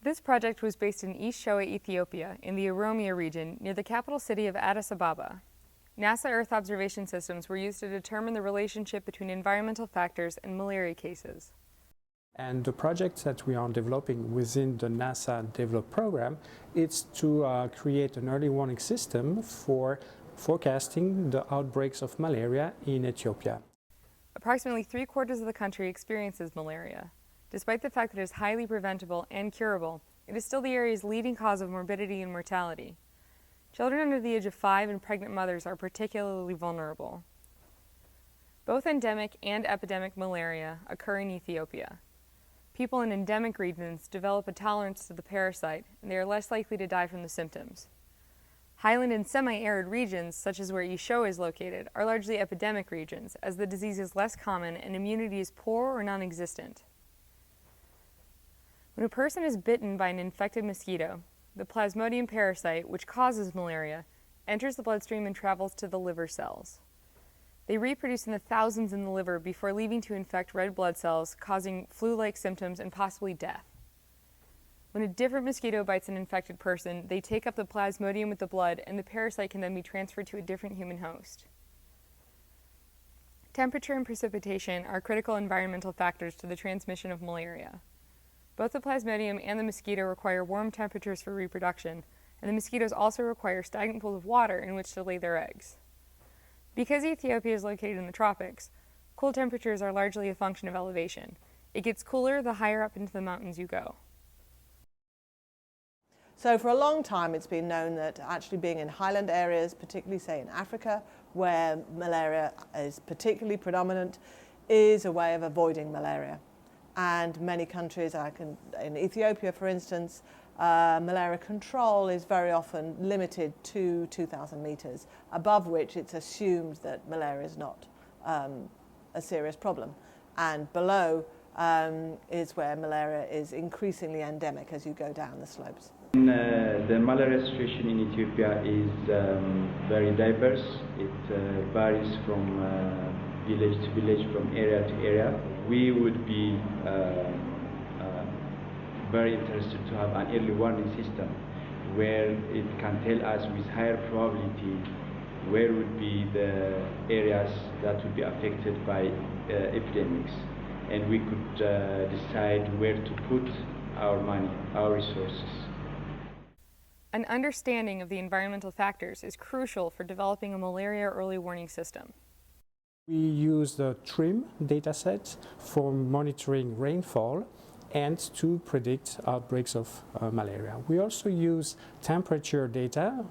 This project was based in East Shoa, Ethiopia, in the Oromia region near the capital city of Addis Ababa. NASA Earth observation systems were used to determine the relationship between environmental factors and malaria cases. And the project that we are developing within the NASA Develop program is to create an early warning system for forecasting the outbreaks of malaria in Ethiopia. Approximately 3/4 of the country experiences malaria. Despite the fact that it is highly preventable and curable, it is still the area's leading cause of morbidity and mortality. Children under the age of 5 and pregnant mothers are particularly vulnerable. Both endemic and epidemic malaria occur in Ethiopia. People in endemic regions develop a tolerance to the parasite, and they are less likely to die from the symptoms. Highland and semi-arid regions, such as where East Shoa is located, are largely epidemic regions, as the disease is less common and immunity is poor or non-existent. When a person is bitten by an infected mosquito, the Plasmodium parasite, which causes malaria, enters the bloodstream and travels to the liver cells. They reproduce in the thousands in the liver before leaving to infect red blood cells, causing flu-like symptoms and possibly death. When a different mosquito bites an infected person, they take up the Plasmodium with the blood, and the parasite can then be transferred to a different human host. Temperature and precipitation are critical environmental factors to the transmission of malaria. Both the Plasmodium and the mosquito require warm temperatures for reproduction, and the mosquitoes also require stagnant pools of water in which to lay their eggs. Because Ethiopia is located in the tropics, cool temperatures are largely a function of elevation. It gets cooler the higher up into the mountains you go. So for a long time it's been known that actually being in highland areas, particularly say in Africa, where malaria is particularly predominant, is a way of avoiding malaria. And many countries, in Ethiopia for instance, malaria control is very often limited to 2,000 meters, above which it's assumed that malaria is not a serious problem. And below is where malaria is increasingly endemic as you go down the slopes. The malaria situation in Ethiopia is very diverse. It varies from village to village, from area to area. We would be very interested to have an early warning system where it can tell us with higher probability where would be the areas that would be affected by epidemics, and we could decide where to put our money, our resources. An understanding of the environmental factors is crucial for developing a malaria early warning system. We use the TRIM dataset for monitoring rainfall and to predict outbreaks of malaria. We also use temperature data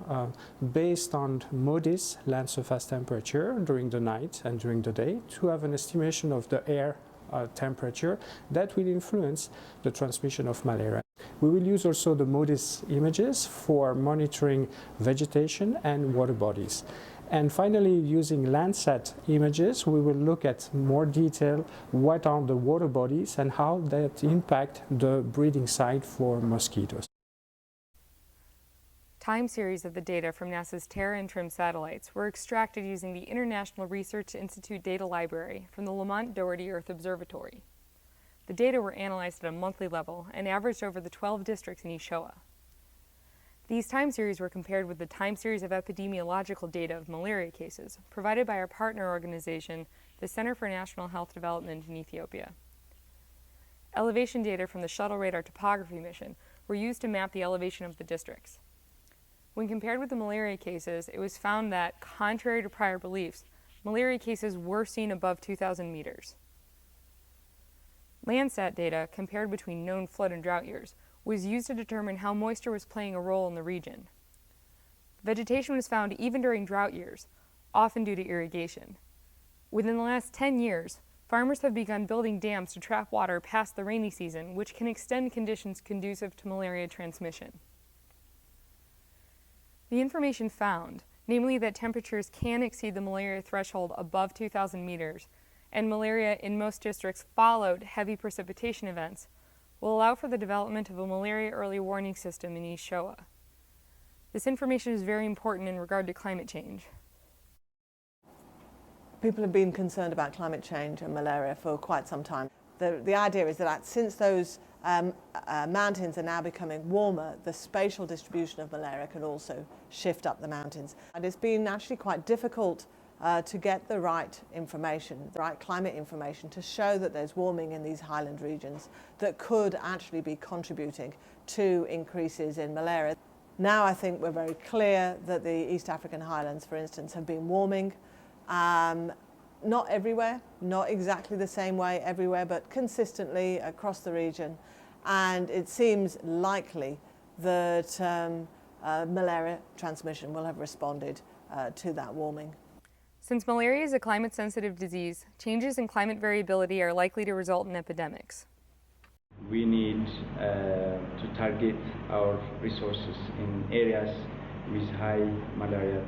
based on MODIS land surface temperature during the night and during the day to have an estimation of the air temperature that will influence the transmission of malaria. We will use also the MODIS images for monitoring vegetation and water bodies. And finally, using Landsat images, we will look at more detail what are the water bodies and how that impact the breeding site for mosquitoes. Time series of the data from NASA's Terra and TRIM satellites were extracted using the International Research Institute Data Library from the Lamont Doherty Earth Observatory. The data were analyzed at a monthly level and averaged over the 12 districts in East Shoa. These time series were compared with the time series of epidemiological data of malaria cases provided by our partner organization, the Center for National Health Development in Ethiopia. Elevation data from the Shuttle Radar Topography mission were used to map the elevation of the districts. When compared with the malaria cases, it was found that, contrary to prior beliefs, malaria cases were seen above 2,000 meters. Landsat data, compared between known flood and drought years, was used to determine how moisture was playing a role in the region. Vegetation was found even during drought years, often due to irrigation. Within the last 10 years, farmers have begun building dams to trap water past the rainy season, which can extend conditions conducive to malaria transmission. The information found, namely that temperatures can exceed the malaria threshold above 2,000 meters, and malaria in most districts followed heavy precipitation events, will allow for the development of a malaria early warning system in East Shoa. This information is very important in regard to climate change. People have been concerned about climate change and malaria for quite some time. The idea is that since those mountains are now becoming warmer, the spatial distribution of malaria can also shift up the mountains. And it's been actually quite difficult to get the right information, the right climate information to show that there's warming in these highland regions that could actually be contributing to increases in malaria. Now I think we're very clear that the East African highlands, for instance, have been warming. Not everywhere, not exactly the same way everywhere, but consistently across the region. And it seems likely that malaria transmission will have responded to that warming. Since malaria is a climate-sensitive disease, changes in climate variability are likely to result in epidemics. We need to target our resources in areas with high malaria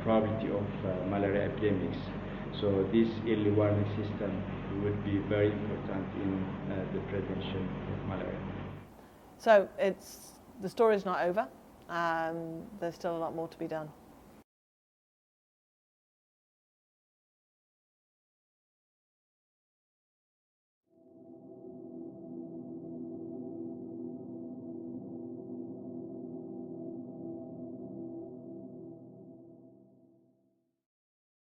probability of malaria epidemics. So this early warning system would be very important in the prevention of malaria. So the story is not over. There's still a lot more to be done.